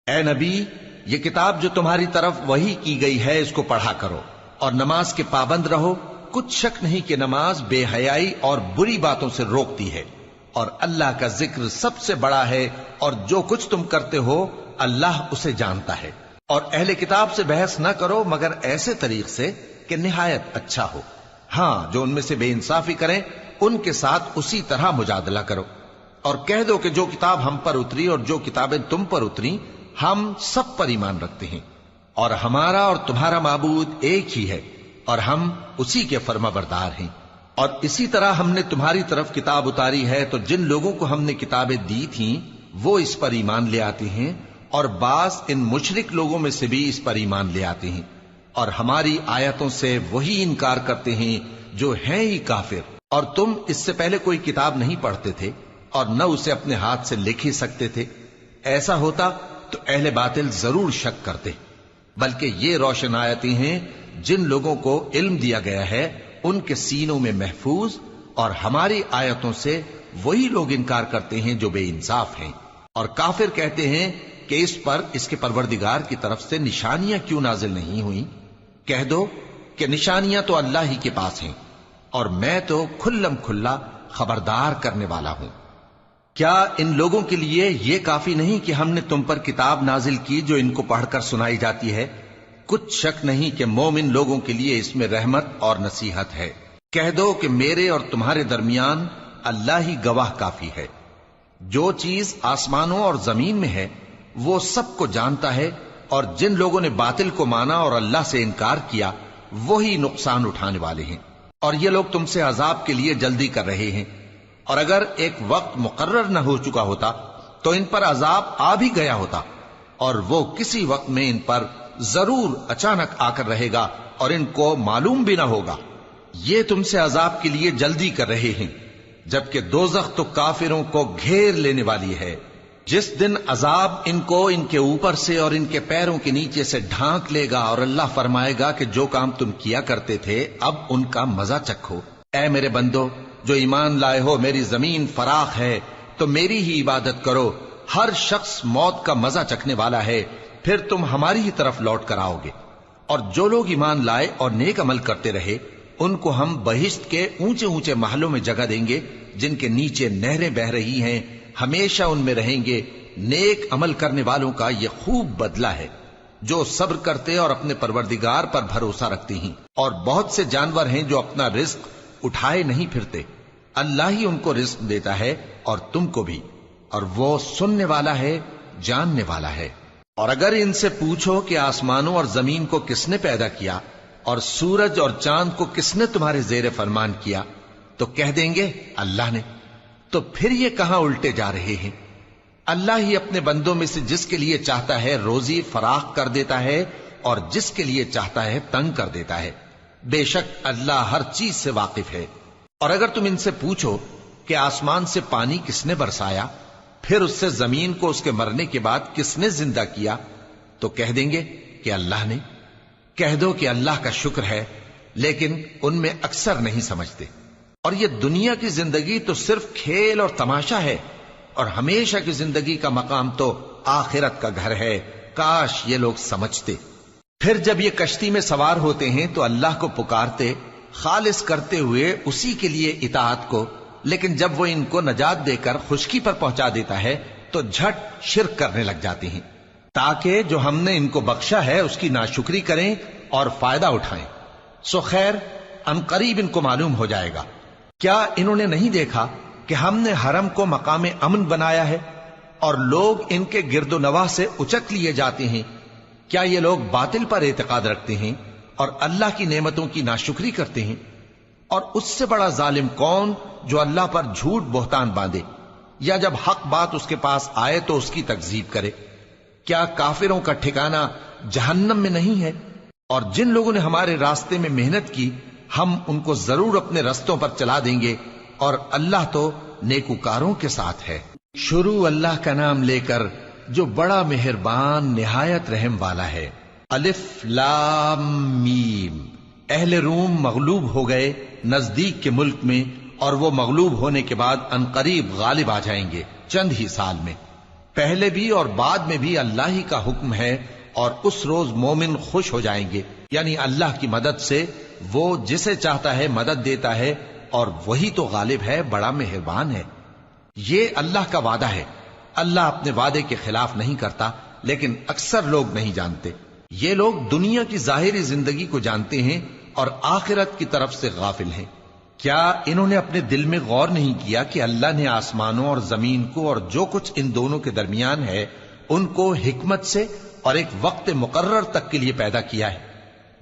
اے نبی، یہ کتاب جو تمہاری طرف وحی کی گئی ہے اس کو پڑھا کرو اور نماز کے پابند رہو۔ کچھ شک نہیں کہ نماز بے حیائی اور بری باتوں سے روکتی ہے، اور اللہ کا ذکر سب سے بڑا ہے، اور جو کچھ تم کرتے ہو اللہ اسے جانتا ہے۔ اور اہل کتاب سے بحث نہ کرو مگر ایسے طریق سے کہ نہایت اچھا ہو۔ ہاں، جو ان میں سے بے انصافی کریں ان کے ساتھ اسی طرح مجادلہ کرو، اور کہہ دو کہ جو کتاب ہم پر اتری اور جو کتابیں تم پر اتری ہم سب پر ایمان رکھتے ہیں، اور ہمارا اور تمہارا معبود ایک ہی ہے، اور ہم اسی کے فرما بردار ہیں۔ اور اسی طرح ہم نے تمہاری طرف کتاب اتاری ہے تو جن لوگوں کو ہم نے کتابیں دی تھیں وہ اس پر ایمان لے آتے ہیں، اور بعض ان مشرک لوگوں میں سے بھی اس پر ایمان لے آتے ہیں، اور ہماری آیتوں سے وہی انکار کرتے ہیں جو ہیں ہی کافر۔ اور تم اس سے پہلے کوئی کتاب نہیں پڑھتے تھے اور نہ اسے اپنے ہاتھ سے لکھ ہی سکتے تھے۔ ایسا ہوتا تو اہل باطل ضرور شک کرتے، بلکہ یہ روشن آیتیں ہیں جن لوگوں کو علم دیا گیا ہے ان کے سینوں میں محفوظ، اور ہماری آیتوں سے وہی لوگ انکار کرتے ہیں جو بے انصاف ہیں۔ اور کافر کہتے ہیں کہ اس پر اس کے پروردگار کی طرف سے نشانیاں کیوں نازل نہیں ہوئیں؟ کہہ دو کہ نشانیاں تو اللہ ہی کے پاس ہیں، اور میں تو کھلم کھلا خبردار کرنے والا ہوں۔ کیا ان لوگوں کے لیے یہ کافی نہیں کہ ہم نے تم پر کتاب نازل کی جو ان کو پڑھ کر سنائی جاتی ہے؟ کچھ شک نہیں کہ مومن لوگوں کے لیے اس میں رحمت اور نصیحت ہے۔ کہہ دو کہ میرے اور تمہارے درمیان اللہ ہی گواہ کافی ہے۔ جو چیز آسمانوں اور زمین میں ہے وہ سب کو جانتا ہے، اور جن لوگوں نے باطل کو مانا اور اللہ سے انکار کیا وہی نقصان اٹھانے والے ہیں۔ اور یہ لوگ تم سے عذاب کے لیے جلدی کر رہے ہیں، اور اگر ایک وقت مقرر نہ ہو چکا ہوتا تو ان پر عذاب آ بھی گیا ہوتا، اور وہ کسی وقت میں ان پر ضرور اچانک آ کر رہے گا اور ان کو معلوم بھی نہ ہوگا۔ یہ تم سے عذاب کے لیے جلدی کر رہے ہیں، جبکہ دوزخ تو کافروں کو گھیر لینے والی ہے۔ جس دن عذاب ان کو ان کے اوپر سے اور ان کے پیروں کے نیچے سے ڈھانک لے گا، اور اللہ فرمائے گا کہ جو کام تم کیا کرتے تھے اب ان کا مزہ چکھو۔ اے میرے بندو جو ایمان لائے ہو، میری زمین فراخ ہے تو میری ہی عبادت کرو۔ ہر شخص موت کا مزہ چکھنے والا ہے، پھر تم ہماری ہی طرف لوٹ کر آؤ گے۔ اور جو لوگ ایمان لائے اور نیک عمل کرتے رہے ان کو ہم بہشت کے اونچے اونچے محلوں میں جگہ دیں گے جن کے نیچے نہریں بہ رہی ہیں، ہمیشہ ان میں رہیں گے۔ نیک عمل کرنے والوں کا یہ خوب بدلہ ہے جو صبر کرتے اور اپنے پروردگار پر بھروسہ رکھتے ہیں۔ اور بہت سے جانور ہیں جو اپنا رزق اٹھائے نہیں پھرتے، اللہ ہی ان کو رزق دیتا ہے اور تم کو بھی، اور وہ سننے والا ہے، جاننے والا ہے۔ اور اگر ان سے پوچھو کہ آسمانوں اور زمین کو کس نے پیدا کیا اور سورج اور چاند کو کس نے تمہارے زیر فرمان کیا تو کہہ دیں گے اللہ نے۔ تو پھر یہ کہاں الٹے جا رہے ہیں؟ اللہ ہی اپنے بندوں میں سے جس کے لیے چاہتا ہے روزی فراخ کر دیتا ہے اور جس کے لیے چاہتا ہے تنگ کر دیتا ہے۔ بے شک اللہ ہر چیز سے واقف ہے۔ اور اگر تم ان سے پوچھو کہ آسمان سے پانی کس نے برسایا، پھر اس سے زمین کو اس کے مرنے کے بعد کس نے زندہ کیا تو کہہ دیں گے کہ اللہ نے۔ کہہ دو کہ اللہ کا شکر ہے، لیکن ان میں اکثر نہیں سمجھتے۔ اور یہ دنیا کی زندگی تو صرف کھیل اور تماشا ہے، اور ہمیشہ کی زندگی کا مقام تو آخرت کا گھر ہے۔ کاش یہ لوگ سمجھتے۔ پھر جب یہ کشتی میں سوار ہوتے ہیں تو اللہ کو پکارتے خالص کرتے ہوئے اسی کے لیے اطاعت کو، لیکن جب وہ ان کو نجات دے کر خشکی پر پہنچا دیتا ہے تو جھٹ شرک کرنے لگ جاتے ہیں، تاکہ جو ہم نے ان کو بخشا ہے اس کی ناشکری کریں اور فائدہ اٹھائیں۔ سو خیر ان قریب ان کو معلوم ہو جائے گا۔ کیا انہوں نے نہیں دیکھا کہ ہم نے حرم کو مقام امن بنایا ہے اور لوگ ان کے گرد و نواح سے اچک لیے جاتے ہیں؟ کیا یہ لوگ باطل پر اعتقاد رکھتے ہیں اور اللہ کی نعمتوں کی ناشکری کرتے ہیں؟ اور اس سے بڑا ظالم کون جو اللہ پر جھوٹ بہتان باندھے، یا جب حق بات اس کے پاس آئے تو اس کی تکذیب کرے؟ کیا کافروں کا ٹھکانہ جہنم میں نہیں ہے؟ اور جن لوگوں نے ہمارے راستے میں محنت کی ہم ان کو ضرور اپنے رستوں پر چلا دیں گے، اور اللہ تو نیکوکاروں کے ساتھ ہے۔ شروع اللہ کا نام لے کر جو بڑا مہربان نہایت رحم والا ہے۔ الف لام میم۔ اہل روم مغلوب ہو گئے نزدیک کے ملک میں، اور وہ مغلوب ہونے کے بعد عنقریب غالب آ جائیں گے چند ہی سال میں۔ پہلے بھی اور بعد میں بھی اللہ ہی کا حکم ہے، اور اس روز مومن خوش ہو جائیں گے، یعنی اللہ کی مدد سے وہ جسے چاہتا ہے مدد دیتا ہے، اور وہی تو غالب ہے، بڑا مہربان ہے۔ یہ اللہ کا وعدہ ہے، اللہ اپنے وعدے کے خلاف نہیں کرتا، لیکن اکثر لوگ نہیں جانتے۔ یہ لوگ دنیا کی ظاہری زندگی کو جانتے ہیں اور آخرت کی طرف سے غافل ہیں۔ کیا انہوں نے اپنے دل میں غور نہیں کیا کہ اللہ نے آسمانوں اور زمین کو اور جو کچھ ان دونوں کے درمیان ہے ان کو حکمت سے اور ایک وقت مقرر تک کے لیے پیدا کیا ہے،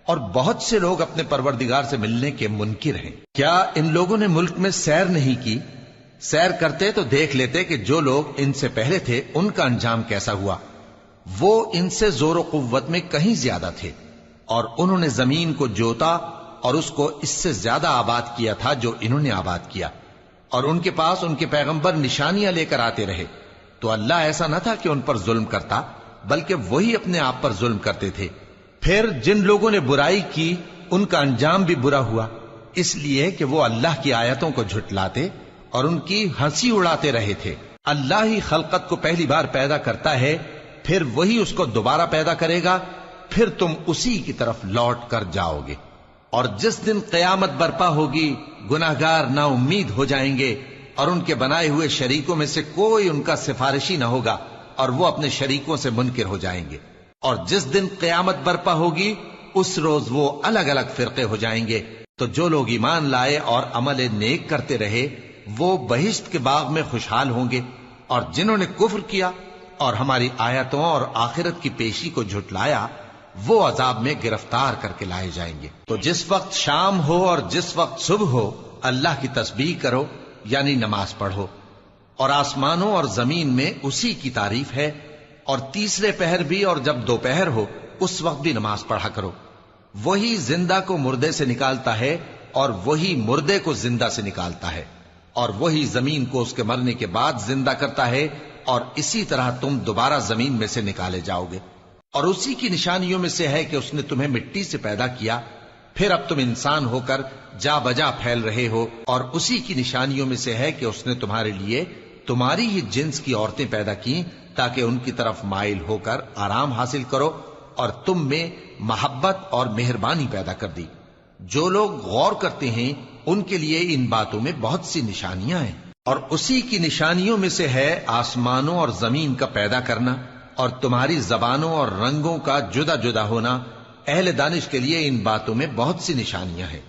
اور بہت سے لوگ اپنے پروردگار سے ملنے کے منکر ہیں۔ کیا ان لوگوں نے ملک میں سیر نہیں کی؟ سیر کرتے تو دیکھ لیتے کہ جو لوگ ان سے پہلے تھے ان کا انجام کیسا ہوا۔ وہ ان سے زور و قوت میں کہیں زیادہ تھے، اور انہوں نے زمین کو جوتا اور اس کو اس سے زیادہ آباد کیا تھا جو انہوں نے آباد کیا، اور ان کے پاس ان کے پیغمبر نشانیاں لے کر آتے رہے، تو اللہ ایسا نہ تھا کہ ان پر ظلم کرتا، بلکہ وہی اپنے آپ پر ظلم کرتے تھے۔ پھر جن لوگوں نے برائی کی ان کا انجام بھی برا ہوا، اس لیے کہ وہ اللہ کی آیتوں کو جھٹلاتے اور ان کی ہنسی اڑاتے رہے تھے۔ اللہ ہی خلقت کو پہلی بار پیدا کرتا ہے، پھر وہی اس کو دوبارہ پیدا کرے گا، پھر تم اسی کی طرف لوٹ کر جاؤ گے۔ اور جس دن قیامت برپا ہوگی گناہگار نا امید ہو جائیں گے، اور ان کے بنائے ہوئے شریکوں میں سے کوئی ان کا سفارشی نہ ہوگا، اور وہ اپنے شریکوں سے منکر ہو جائیں گے۔ اور جس دن قیامت برپا ہوگی اس روز وہ الگ الگ فرقے ہو جائیں گے، تو جو لوگ ایمان لائے اور عمل نیک کرتے رہے وہ بہشت کے باغ میں خوشحال ہوں گے، اور جنہوں نے کفر کیا اور ہماری آیتوں اور آخرت کی پیشی کو جھٹلایا وہ عذاب میں گرفتار کر کے لائے جائیں گے۔ تو جس وقت شام ہو اور جس وقت صبح ہو اللہ کی تسبیح کرو، یعنی نماز پڑھو، اور آسمانوں اور زمین میں اسی کی تعریف ہے، اور تیسرے پہر بھی اور جب دوپہر ہو اس وقت بھی نماز پڑھا کرو۔ وہی زندہ کو مردے سے نکالتا ہے اور وہی مردے کو زندہ سے نکالتا ہے، اور وہی زمین کو اس کے مرنے کے بعد زندہ کرتا ہے، اور اسی طرح تم دوبارہ زمین میں سے نکالے جاؤ گے۔ اور اسی کی نشانیوں میں سے ہے کہ اس نے تمہیں مٹی سے پیدا کیا، پھر اب تم انسان ہو کر جا بجا پھیل رہے ہو، اور اسی کی نشانیوں میں سے ہے کہ اس نے تمہارے لیے تمہاری ہی جنس کی عورتیں پیدا کی تاکہ ان کی طرف مائل ہو کر آرام حاصل کرو، اور تم میں محبت اور مہربانی پیدا کر دی۔ جو لوگ غور کرتے ہیں ان کے لیے ان باتوں میں بہت سی نشانیاں ہیں۔ اور اسی کی نشانیوں میں سے ہے آسمانوں اور زمین کا پیدا کرنا، اور تمہاری زبانوں اور رنگوں کا جدا جدا ہونا۔ اہل دانش کے لیے ان باتوں میں بہت سی نشانیاں ہیں۔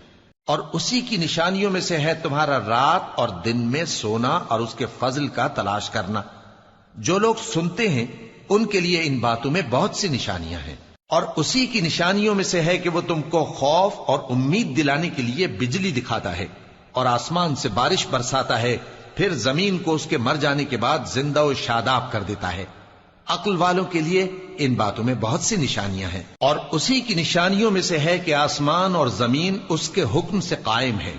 اور اسی کی نشانیوں میں سے ہے تمہارا رات اور دن میں سونا اور اس کے فضل کا تلاش کرنا۔ جو لوگ سنتے ہیں ان کے لیے ان باتوں میں بہت سی نشانیاں ہیں۔ اور اسی کی نشانیوں میں سے ہے کہ وہ تم کو خوف اور امید دلانے کے لیے بجلی دکھاتا ہے، اور آسمان سے بارش برساتا ہے، پھر زمین کو اس کے مر جانے کے بعد زندہ و شاداب کر دیتا ہے۔ عقل والوں کے لیے ان باتوں میں بہت سی نشانیاں ہیں۔ اور اسی کی نشانیوں میں سے ہے کہ آسمان اور زمین اس کے حکم سے قائم ہیں،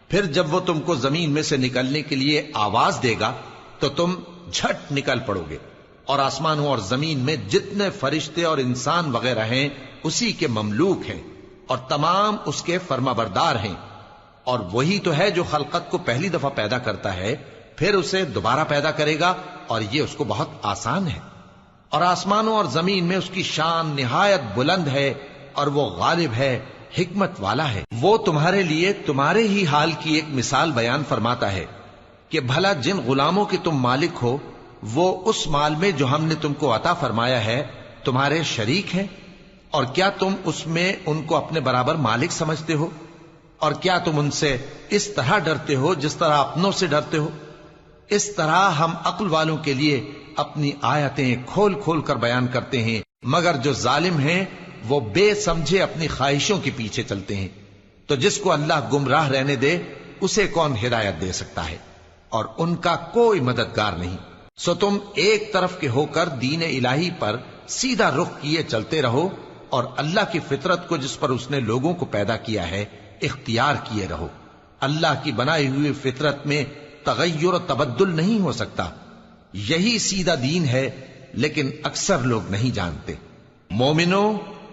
پھر جب وہ تم کو زمین میں سے نکلنے کے لیے آواز دے گا تو تم جھٹ نکل پڑو گے۔ اور آسمانوں اور زمین میں جتنے فرشتے اور انسان وغیرہ ہیں اسی کے مملوک ہیں، اور تمام اس کے فرما بردار ہیں۔ اور وہی تو ہے جو خلقت کو پہلی دفعہ پیدا کرتا ہے، پھر اسے دوبارہ پیدا کرے گا، اور یہ اس کو بہت آسان ہے۔ اور آسمانوں اور زمین میں اس کی شان نہایت بلند ہے، اور وہ غالب ہے، حکمت والا ہے۔ وہ تمہارے لیے تمہارے ہی حال کی ایک مثال بیان فرماتا ہے کہ بھلا جن غلاموں کے تم مالک ہو وہ اس مال میں جو ہم نے تم کو عطا فرمایا ہے تمہارے شریک ہیں، اور کیا تم اس میں ان کو اپنے برابر مالک سمجھتے ہو؟ اور کیا تم ان سے اس طرح ڈرتے ہو جس طرح اپنوں سے ڈرتے ہو؟ اس طرح ہم عقل والوں کے لیے اپنی آیتیں کھول کھول کر بیان کرتے ہیں، مگر جو ظالم ہیں وہ بے سمجھے اپنی خواہشوں کے پیچھے چلتے ہیں۔ تو جس کو اللہ گمراہ رہنے دے اسے کون ہدایت دے سکتا ہے، اور ان کا کوئی مددگار نہیں۔ سو تم ایک طرف کے ہو کر دین الہی پر سیدھا رخ کیے چلتے رہو، اور اللہ کی فطرت کو جس پر اس نے لوگوں کو پیدا کیا ہے اختیار کیے رہو۔ اللہ کی بنائی ہوئی فطرت میں تغیر و تبدل نہیں ہو سکتا، یہی سیدھا دین ہے، لیکن اکثر لوگ نہیں جانتے۔ مومنو،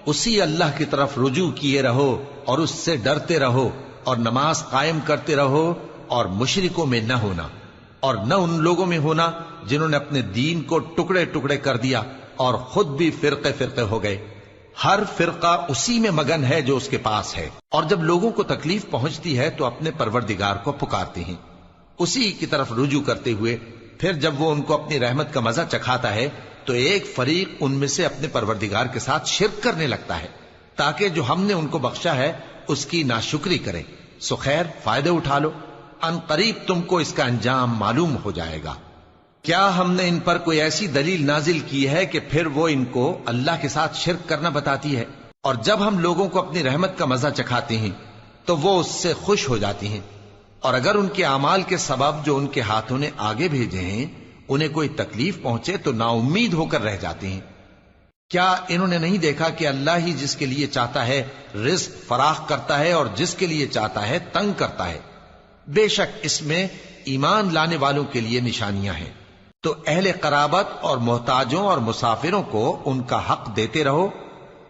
اسی اللہ کی طرف رجوع کیے رہو اور اس سے ڈرتے رہو، اور نماز قائم کرتے رہو، اور مشرکوں میں نہ ہونا۔ اور نہ ان لوگوں میں ہونا جنہوں نے اپنے دین کو ٹکڑے ٹکڑے کر دیا اور خود بھی فرقے فرقے ہو گئے۔ ہر فرقہ اسی میں مگن ہے جو اس کے پاس ہے، اور جب لوگوں کو تکلیف پہنچتی ہے تو اپنے پروردگار کو پکارتے ہیں، اسی کی طرف رجوع کرتے ہوئے پھر جب وہ ان کو اپنی رحمت کا مزہ چکھاتا ہے تو ایک فریق ان میں سے اپنے پروردگار کے ساتھ شرک کرنے لگتا ہے تاکہ جو ہم نے ان کو بخشا ہے اس کی ناشکری کریں۔ سو خیر، فائدے اٹھا لو، ان قریب تم کو اس کا انجام معلوم ہو جائے گا۔ کیا ہم نے ان پر کوئی ایسی دلیل نازل کی ہے کہ پھر وہ ان کو اللہ کے ساتھ شرک کرنا بتاتی ہے؟ اور جب ہم لوگوں کو اپنی رحمت کا مزہ چکھاتے ہیں تو وہ اس سے خوش ہو جاتی ہیں، اور اگر ان کے اعمال کے سبب جو ان کے ہاتھوں نے آگے بھیجے ہیں انہیں کوئی تکلیف پہنچے تو نا امید ہو کر رہ جاتے ہیں۔ کیا انہوں نے نہیں دیکھا کہ اللہ ہی جس کے لیے چاہتا ہے رزق فراخ کرتا ہے اور جس کے لیے چاہتا ہے تنگ کرتا ہے؟ بے شک اس میں ایمان لانے والوں کے لیے نشانیاں ہیں۔ تو اہل قرابت اور محتاجوں اور مسافروں کو ان کا حق دیتے رہو۔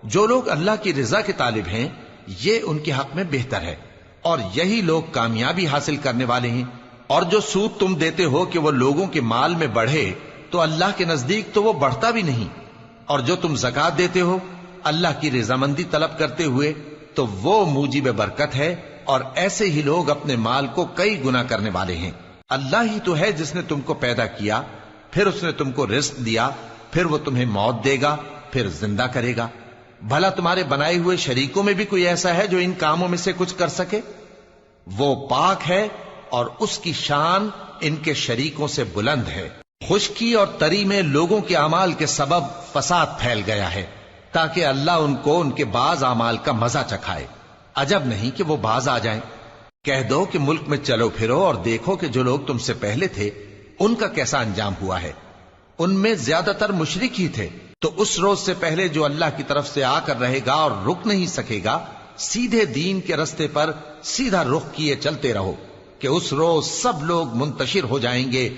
جو لوگ اللہ کی رضا کے طالب ہیں یہ ان کے حق میں بہتر ہے، اور یہی لوگ کامیابی حاصل کرنے والے ہیں۔ اور جو سود تم دیتے ہو کہ وہ لوگوں کے مال میں بڑھے تو اللہ کے نزدیک تو وہ بڑھتا بھی نہیں، اور جو تم زکوٰۃ دیتے ہو اللہ کی رضامندی طلب کرتے ہوئے تو وہ موجب برکت ہے، اور ایسے ہی لوگ اپنے مال کو کئی گنا کرنے والے ہیں۔ اللہ ہی تو ہے جس نے تم کو پیدا کیا، پھر اس نے تم کو رزق دیا، پھر وہ تمہیں موت دے گا، پھر زندہ کرے گا۔ بھلا تمہارے بنائے ہوئے شریکوں میں بھی کوئی ایسا ہے جو ان کاموں میں سے کچھ کر سکے؟ وہ پاک ہے اور اس کی شان ان کے شریکوں سے بلند ہے۔ خشکی اور تری میں لوگوں کے اعمال کے سبب فساد پھیل گیا ہے تاکہ اللہ ان کو ان کے بعض اعمال کا مزہ چکھائے۔ عجب نہیں کہ وہ باز آ جائیں۔ کہہ دو کہ ملک میں چلو پھرو اور دیکھو کہ جو لوگ تم سے پہلے تھے ان کا کیسا انجام ہوا ہے۔ ان میں زیادہ تر مشرک ہی تھے، تو اس روز سے پہلے جو اللہ کی طرف سے آ کر رہے گا اور رک نہیں سکے گا، سیدھے دین کے رستے پر سیدھا رخ کیے چلتے رہو کہ اس روز سب لوگ منتشر ہو جائیں گے۔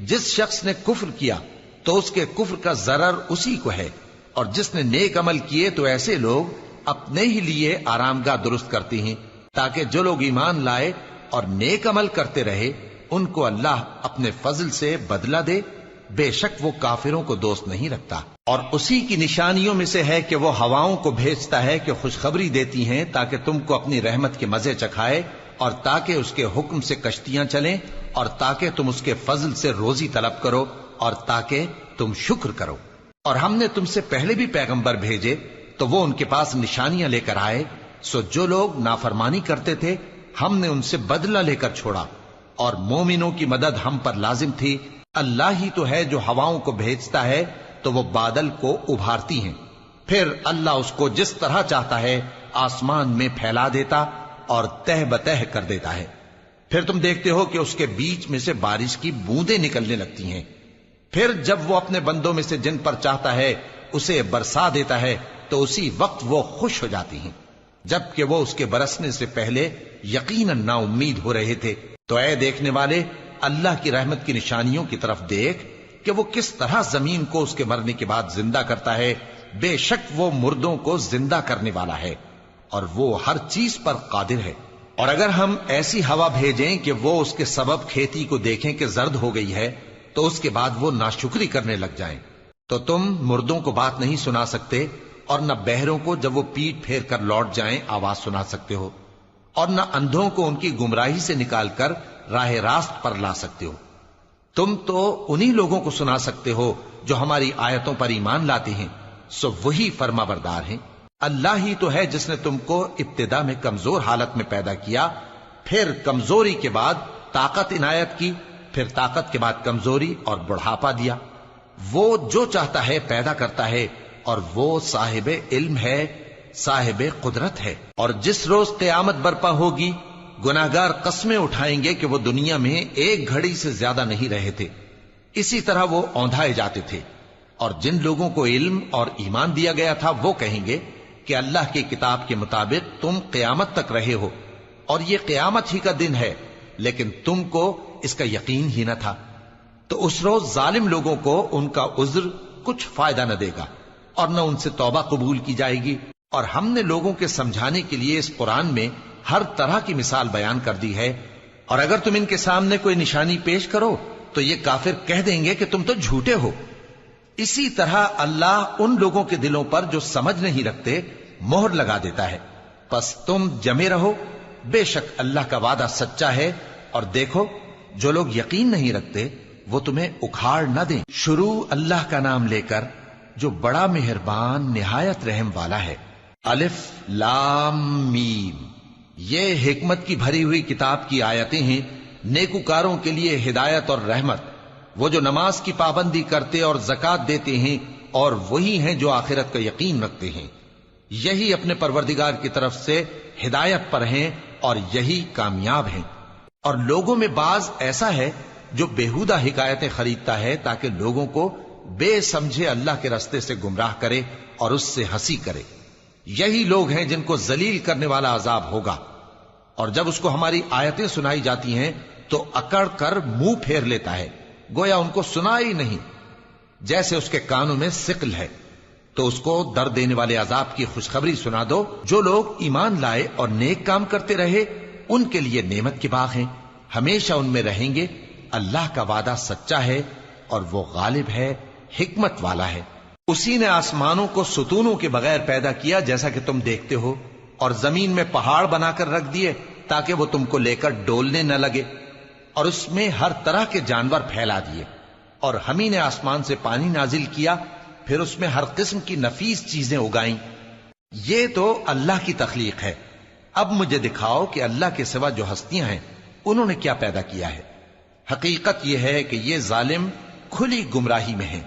جس شخص نے کفر کیا تو اس کے کفر کا ضرر اسی کو ہے، اور جس نے نیک عمل کیے تو ایسے لوگ اپنے ہی لیے آرامگاہ درست کرتے ہیں تاکہ جو لوگ ایمان لائے اور نیک عمل کرتے رہے ان کو اللہ اپنے فضل سے بدلہ دے۔ بے شک وہ کافروں کو دوست نہیں رکھتا۔ اور اسی کی نشانیوں میں سے ہے کہ وہ ہواؤں کو بھیجتا ہے کہ خوشخبری دیتی ہیں تاکہ تم کو اپنی رحمت کے مزے چکھائے، اور تاکہ اس کے حکم سے کشتیاں چلیں، اور تاکہ تم اس کے فضل سے روزی طلب کرو، اور تاکہ تم شکر کرو۔ اور ہم نے تم سے پہلے بھی پیغمبر بھیجے تو وہ ان کے پاس نشانیاں لے کر آئے، سو جو لوگ نافرمانی کرتے تھے ہم نے ان سے بدلہ لے کر چھوڑا، اور مومنوں کی مدد ہم پر لازم تھی۔ اللہ ہی تو ہے جو ہواؤں کو بھیجتا ہے تو وہ بادل کو ابھارتی ہیں، پھر اللہ اس کو جس طرح چاہتا ہے آسمان میں پھیلا دیتا اور تہ بتہ کر دیتا ہے۔ پھر تم دیکھتے ہو کہ اس کے بیچ میں سے بارش کی بوندیں نکلنے لگتی ہیں، پھر جب وہ اپنے بندوں میں سے جن پر چاہتا ہے اسے برسا دیتا ہے تو اسی وقت وہ خوش ہو جاتی ہیں، جبکہ وہ اس کے برسنے سے پہلے یقیناً نا امید ہو رہے تھے۔ تو اے دیکھنے والے، اللہ کی رحمت کی نشانیوں کی طرف دیکھ کہ وہ کس طرح زمین کو اس کے مرنے کے بعد زندہ کرتا ہے۔ بے شک وہ مردوں کو زندہ کرنے والا ہے اور وہ ہر چیز پر قادر ہے۔ اور اگر ہم ایسی ہوا بھیجیں کہ وہ اس کے سبب کھیتی کو دیکھیں کہ زرد ہو گئی ہے تو اس کے بعد وہ ناشکری کرنے لگ جائیں، تو تم مردوں کو بات نہیں سنا سکتے، اور نہ بہروں کو جب وہ پیٹ پھیر کر لوٹ جائیں آواز سنا سکتے ہو، اور نہ اندھوں کو ان کی گمراہی سے نکال کر راہ راست پر لا سکتے ہو۔ تم تو انہی لوگوں کو سنا سکتے ہو جو ہماری آیتوں پر ایمان لاتے ہیں، سو وہی فرما بردار ہیں۔ اللہ ہی تو ہے جس نے تم کو ابتدا میں کمزور حالت میں پیدا کیا، پھر کمزوری کے بعد طاقت عنایت کی، پھر طاقت کے بعد کمزوری اور بڑھاپا دیا۔ وہ جو چاہتا ہے پیدا کرتا ہے، اور وہ صاحب علم ہے، صاحب قدرت ہے۔ اور جس روز قیامت برپا ہوگی گناہگار قسمیں اٹھائیں گے کہ وہ دنیا میں ایک گھڑی سے زیادہ نہیں رہے تھے، اسی طرح وہ اوندھائے جاتے تھے۔ اور جن لوگوں کو علم اور ایمان دیا گیا تھا وہ کہیں گے کہ اللہ کی کتاب کے مطابق تم قیامت تک رہے ہو، اور یہ قیامت ہی کا دن ہے، لیکن تم کو اس کا یقین ہی نہ تھا۔ تو اس روز ظالم لوگوں کو ان کا عذر کچھ فائدہ نہ دے گا، اور نہ ان سے توبہ قبول کی جائے گی۔ اور ہم نے لوگوں کے سمجھانے کے لیے اس قرآن میں ہر طرح کی مثال بیان کر دی ہے، اور اگر تم ان کے سامنے کوئی نشانی پیش کرو تو یہ کافر کہہ دیں گے کہ تم تو جھوٹے ہو۔ اسی طرح اللہ ان لوگوں کے دلوں پر جو سمجھ نہیں رکھتے مہر لگا دیتا ہے۔ پس تم جمے رہو، بے شک اللہ کا وعدہ سچا ہے، اور دیکھو جو لوگ یقین نہیں رکھتے وہ تمہیں اکھاڑ نہ دیں۔ شروع اللہ کا نام لے کر جو بڑا مہربان نہایت رحم والا ہے۔ الف لام میم، یہ حکمت کی بھری ہوئی کتاب کی آیتیں ہیں، نیکوکاروں کے لیے ہدایت اور رحمت، وہ جو نماز کی پابندی کرتے اور زکات دیتے ہیں، اور وہی ہیں جو آخرت کا یقین رکھتے ہیں، یہی اپنے پروردگار کی طرف سے ہدایت پر ہیں اور یہی کامیاب ہیں۔ اور لوگوں میں بعض ایسا ہے جو بیہودہ حکایتیں خریدتا ہے تاکہ لوگوں کو بے سمجھے اللہ کے رستے سے گمراہ کرے اور اس سے ہنسی کرے، یہی لوگ ہیں جن کو ذلیل کرنے والا عذاب ہوگا۔ اور جب اس کو ہماری آیتیں سنائی جاتی ہیں تو اکڑ کر منہ پھیر لیتا ہے، گویا ان کو سنا ہی نہیں، جیسے اس کے کانوں میں ثقل ہے۔ تو اس کو درد دینے والے عذاب کی خوشخبری سنا دو۔ جو لوگ ایمان لائے اور نیک کام کرتے رہے ان کے لیے نعمت کے باغ ہیں، ہمیشہ ان میں رہیں گے۔ اللہ کا وعدہ سچا ہے اور وہ غالب ہے، حکمت والا ہے۔ اسی نے آسمانوں کو ستونوں کے بغیر پیدا کیا جیسا کہ تم دیکھتے ہو، اور زمین میں پہاڑ بنا کر رکھ دیے تاکہ وہ تم کو لے کر ڈولنے نہ لگے، اور اس میں ہر طرح کے جانور پھیلا دیے۔ اور ہم ہی نے آسمان سے پانی نازل کیا، پھر اس میں ہر قسم کی نفیس چیزیں اگائیں۔ یہ تو اللہ کی تخلیق ہے۔ اب مجھے دکھاؤ کہ اللہ کے سوا جو ہستیاں ہیں انہوں نے کیا پیدا کیا ہے۔ حقیقت یہ ہے کہ یہ ظالم کھلی گمراہی میں ہیں۔